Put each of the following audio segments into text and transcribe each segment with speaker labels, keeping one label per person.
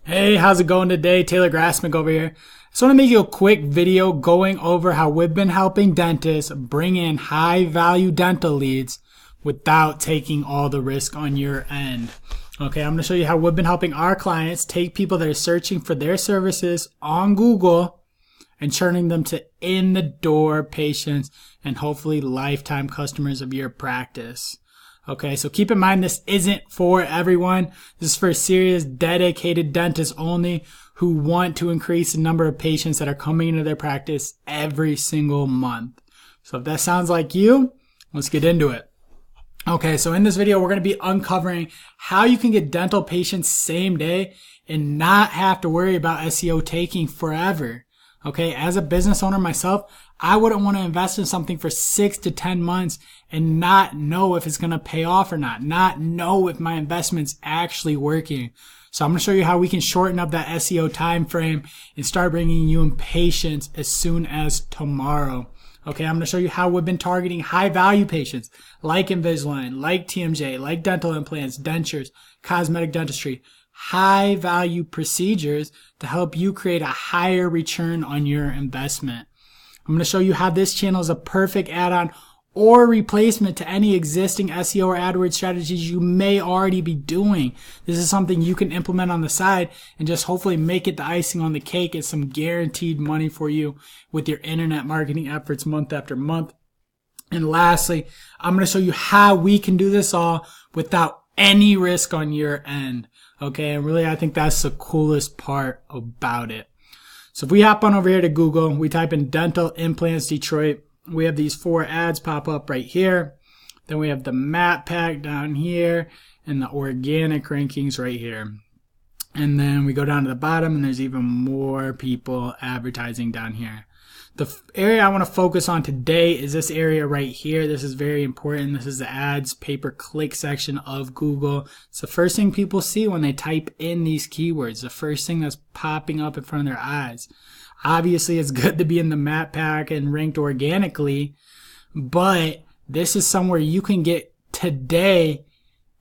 Speaker 1: Hey, how's it going today? Taylor Grassmick over here. Just want to make you a quick video going over how we've been helping dentists bring in high value dental leads without taking all the risk on your end. Okay, I'm going to show you how we've been helping our clients take people that are searching for their services on Google and turning them to in the door patients and hopefully lifetime customers of your practice. Okay, so keep in mind this isn't for everyone. This is for serious, dedicated dentists only who want to increase the number of patients that are coming into their practice every single month. So if that sounds like you, let's get into it. Okay, so in this video, we're going to be uncovering how you can get dental patients same day and not have to worry about SEO taking forever. Okay, as a business owner myself, I wouldn't want to invest in something for 6 to 10 months and not know if it's going to pay off or not know if my investment's actually working. So I'm going to show you how we can shorten up that SEO time frame and start bringing you in patients as soon as tomorrow. Okay, I'm going to show you how we've been targeting high value patients like Invisalign, like TMJ, like dental implants, dentures, cosmetic dentistry, high value procedures to help you create a higher return on your investment. I'm going to show you how this channel is a perfect add-on or replacement to any existing SEO or AdWords strategies you may already be doing. This is something you can implement on the side and just hopefully make it the icing on the cake and some guaranteed money for you with your internet marketing efforts month after month. And lastly, I'm going to show you how we can do this all without any risk on your end. Okay, and really I think that's the coolest part about it. So if we hop on over here to Google, we type in dental implants Detroit. We have these 4 ads pop up right here. Then we have the map pack down here and the organic rankings right here. And then we go down to the bottom and there's even more people advertising down here. The area I want to focus on today is this area right here. This is very important. This is the ads pay-per-click section of Google. It's the first thing people see when they type in these keywords, the first thing that's popping up in front of their eyes. Obviously, it's good to be in the map pack and ranked organically, but this is somewhere you can get today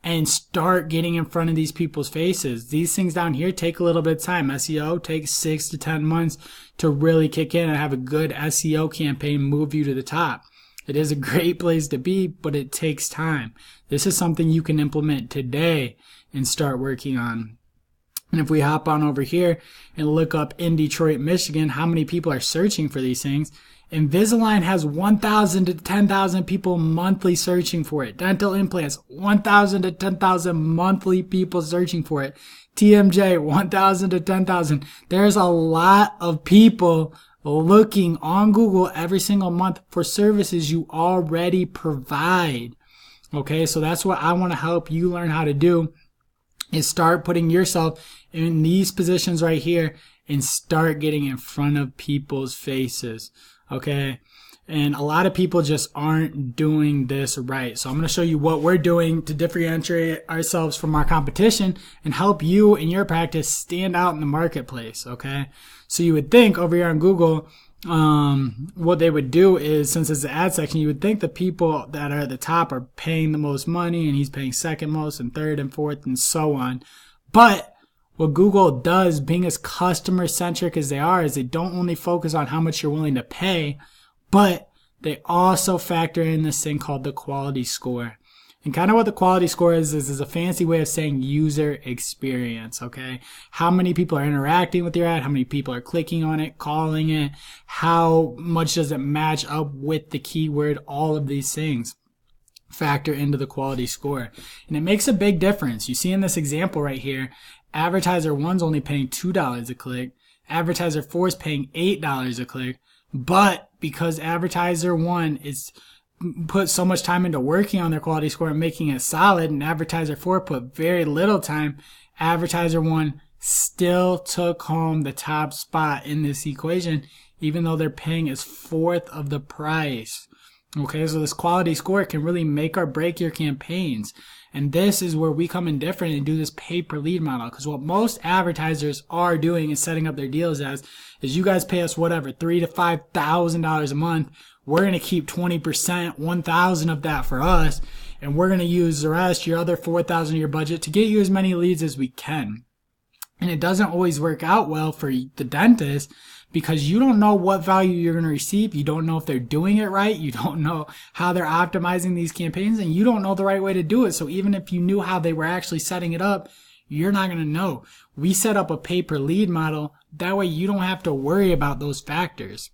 Speaker 1: and start getting in front of these people's faces. These things down here take a little bit of time. SEO takes 6 to 10 months to really kick in and have a good SEO campaign move you to the top. It is a great place to be, but it takes time. This is something you can implement today and start working on. And if we hop on over here and look up in Detroit, Michigan, how many people are searching for these things, Invisalign has 1,000 to 10,000 people monthly searching for it. Dental implants, 1,000 to 10,000 monthly people searching for it. TMJ, 1,000 to 10,000. There's a lot of people looking on Google every single month for services you already provide. Okay, so that's what I want to help you learn how to do, is start putting yourself in these positions right here and start getting in front of people's faces. Okay, and a lot of people just aren't doing this right. So I'm going to show you what we're doing to differentiate ourselves from our competition and help you and your practice stand out in the marketplace. Okay, so you would think over here on Google, what they would do is, since it's the ad section, you would think the people that are at the top are paying the most money and he's paying second most and third and fourth and so on. But what Google does, being as customer centric as they are, is they don't only focus on how much you're willing to pay, but they also factor in this thing called the quality score. And kind of what the quality score is a fancy way of saying user experience, okay? How many people are interacting with your ad? How many people are clicking on it, calling it? How much does it match up with the keyword? All of these things factor into the quality score. And it makes a big difference. You see in this example right here, advertiser 1's only paying $2 a click. Advertiser 4 is paying $8 a click. But because advertiser 1 is put so much time into working on their quality score and making it solid, and advertiser 4 put very little time, advertiser 1 still took home the top spot in this equation, even though they're paying as fourth of the price. Okay, so this quality score can really make or break your campaigns. And this is where we come in different and do this pay-per-lead model. Because what most advertisers are doing is setting up their deals as, is you guys pay us whatever, $3,000 to $5,000 a month. We're going to keep 20%, $1,000 of that for us. And we're going to use the rest, your other $4,000 of your budget, to get you as many leads as we can. And it doesn't always work out well for the dentist because you don't know what value you're going to receive. You don't know if they're doing it right. You don't know how they're optimizing these campaigns, and you don't know the right way to do it. So even if you knew how they were actually setting it up, you're not going to know. We set up a pay per lead model. That way you don't have to worry about those factors.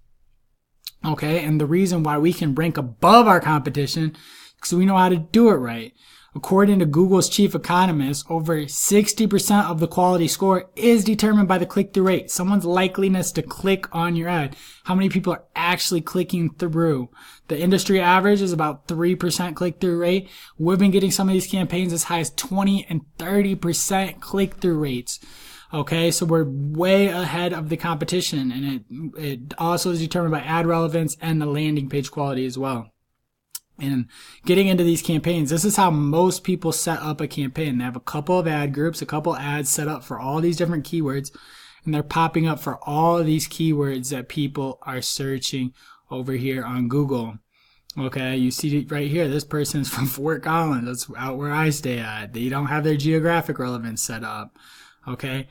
Speaker 1: Okay. And the reason why we can rank above our competition is because we know how to do it right. According to Google's chief economist, over 60% of the quality score is determined by the click-through rate, someone's likeliness to click on your ad. How many people are actually clicking through? The industry average is about 3% click-through rate. We've been getting some of these campaigns as high as 20 and 30% click-through rates. Okay, so we're way ahead of the competition, and it also is determined by ad relevance and the landing page quality as well. And getting into these campaigns, this is how most people set up a campaign. They have a couple of ad groups, a couple ads set up for all these different keywords, and they're popping up for all of these keywords that people are searching over here on Google. Okay, you see it right here. This person is from Fort Collins. That's out where I stay at. They don't have their geographic relevance set up. Okay.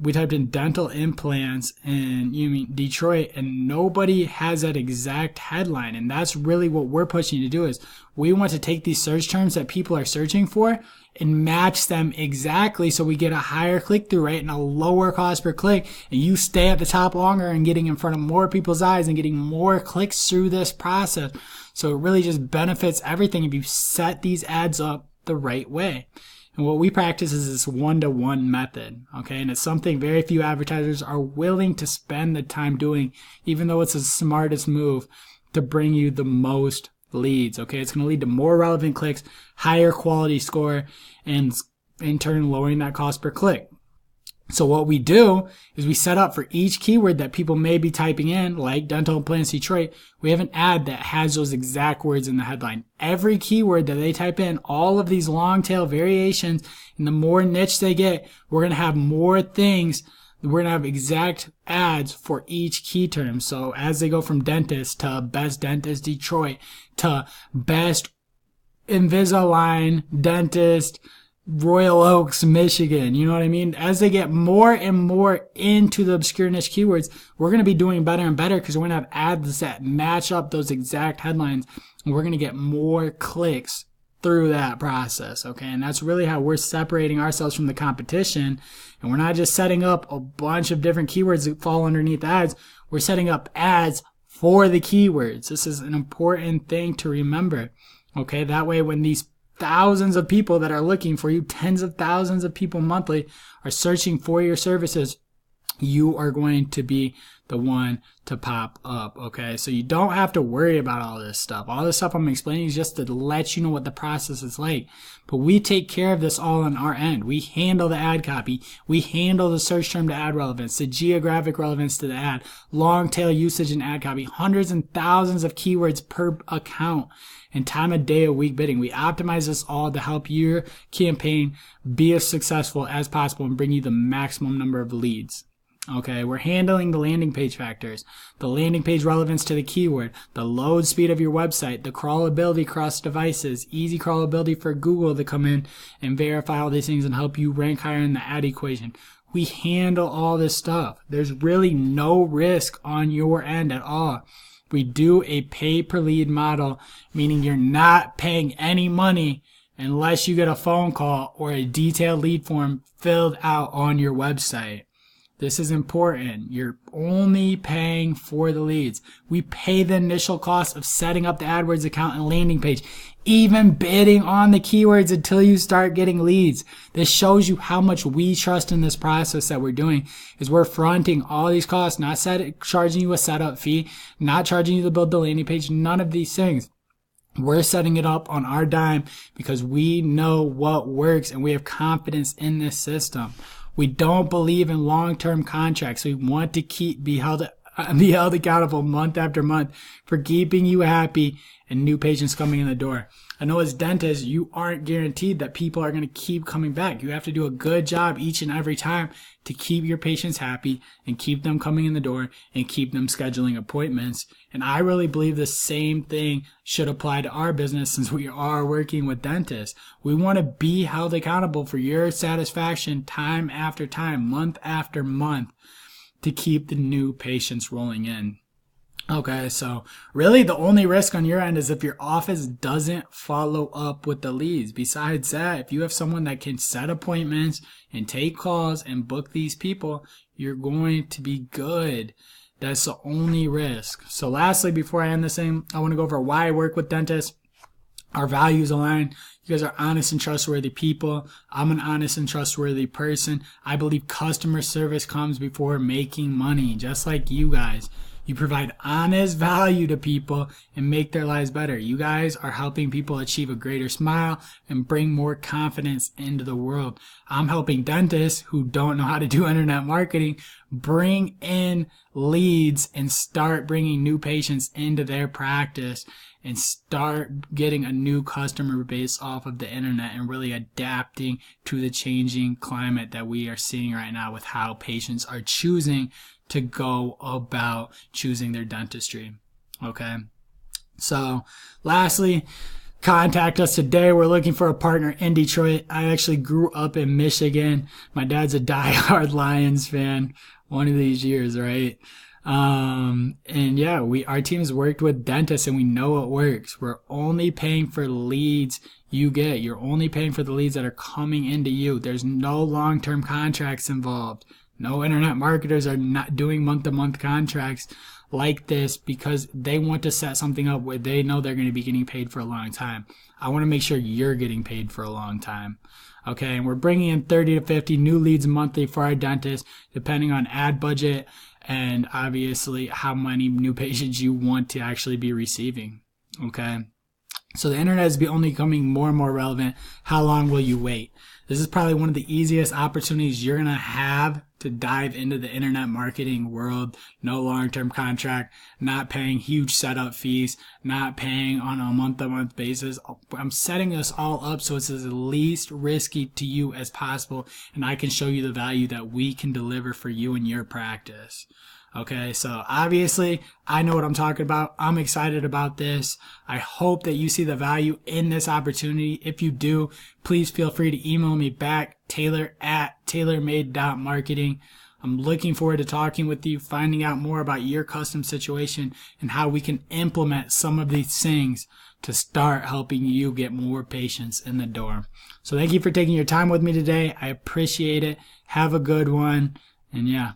Speaker 1: We typed in dental implants in Detroit, and nobody has that exact headline. And that's really what we're pushing to do is we want to take these search terms that people are searching for and match them exactly so we get a higher click-through rate and a lower cost per click, and you stay at the top longer and getting in front of more people's eyes and getting more clicks through this process. So it really just benefits everything if you set these ads up the right way. And what we practice is this one-to-one method, okay? And it's something very few advertisers are willing to spend the time doing, even though it's the smartest move to bring you the most leads, okay? It's going to lead to more relevant clicks, higher quality score, and in turn lowering that cost per click. So what we do is we set up for each keyword that people may be typing in, like dental implants Detroit, we have an ad that has those exact words in the headline. Every keyword that they type in, all of these long tail variations, and the more niche they get, we're going to have more things. We're going to have exact ads for each key term. So as they go from dentist to best dentist Detroit to best Invisalign dentist Royal Oaks, Michigan. You know what I mean? As they get more and more into the obscure niche keywords, we're going to be doing better and better because we're going to have ads that match up those exact headlines, and we're going to get more clicks through that process. Okay. And that's really how we're separating ourselves from the competition. And we're not just setting up a bunch of different keywords that fall underneath ads. We're setting up ads for the keywords. This is an important thing to remember. Okay. That way, when these thousands of people that are looking for you, tens of thousands of people monthly are searching for your services, you are going to be the one to pop up, okay? So you don't have to worry about all this stuff. All this stuff I'm explaining is just to let you know what the process is like. But we take care of this all on our end. We handle the ad copy. We handle the search term to ad relevance, the geographic relevance to the ad, long tail usage in ad copy, hundreds and thousands of keywords per account, and time of day, a week bidding. We optimize this all to help your campaign be as successful as possible and bring you the maximum number of leads. Okay, we're handling the landing page factors, the landing page relevance to the keyword, the load speed of your website, the crawlability across devices, easy crawlability for Google to come in and verify all these things and help you rank higher in the ad equation. We handle all this stuff. There's really no risk on your end at all. We do a pay per lead model, meaning you're not paying any money unless you get a phone call or a detailed lead form filled out on your website. This is important. You're only paying for the leads. We pay the initial cost of setting up the AdWords account and landing page, even bidding on the keywords until you start getting leads. This shows you how much we trust in this process that we're doing, is we're fronting all these costs, not charging you a setup fee, not charging you to build the landing page, none of these things. We're setting it up on our dime because we know what works and we have confidence in this system. We don't believe in long-term contracts. We want to be held accountable month after month for keeping you happy and new patients coming in the door. I know as dentists, you aren't guaranteed that people are going to keep coming back. You have to do a good job each and every time to keep your patients happy and keep them coming in the door and keep them scheduling appointments. And I really believe the same thing should apply to our business since we are working with dentists. We want to be held accountable for your satisfaction time after time, month after month, to keep the new patients rolling in. Okay, so really the only risk on your end is if your office doesn't follow up with the leads. Besides that, if you have someone that can set appointments and take calls and book these people, you're going to be good. That's the only risk. So lastly, before I end this thing, I want to go over why I work with dentists. Our values align. You guys are honest and trustworthy people. I'm an honest and trustworthy person. I believe customer service comes before making money, just like you guys. You provide honest value to people and make their lives better. You guys are helping people achieve a greater smile and bring more confidence into the world. I'm helping dentists who don't know how to do internet marketing bring in leads and start bringing new patients into their practice and start getting a new customer base off of the internet and really adapting to the changing climate that we are seeing right now with how patients are choosing to go about choosing their dentistry. Okay. So lastly, contact us today. We're looking for a partner in Detroit. I actually grew up in Michigan. My dad's a diehard Lions fan one of these years, right? And yeah, our team has worked with dentists and we know it works. We're only paying for leads you get. You're only paying for the leads that are coming into you. There's no long-term contracts involved. No internet marketers are not doing month-to-month contracts like this because they want to set something up where they know they're going to be getting paid for a long time. I want to make sure you're getting paid for a long time. Okay, and we're bringing in 30 to 50 new leads monthly for our dentists, depending on ad budget and obviously how many new patients you want to actually be receiving. Okay, so the internet is only becoming more and more relevant. How long will you wait? This is probably one of the easiest opportunities you're going to have to dive into the internet marketing world. No long-term contract, not paying huge setup fees, not paying on a month-to-month basis. I'm setting this all up so it's as least risky to you as possible, and I can show you the value that we can deliver for you and your practice. Okay, so obviously I know what I'm talking about. I'm excited about this. I hope that you see the value in this opportunity. If you do, please feel free to email me back, taylor@taylormade.marketing. I'm looking forward to talking with you, finding out more about your custom situation and how we can implement some of these things to start helping you get more patients in the door. So thank you for taking your time with me today. I appreciate it. Have a good one. And yeah.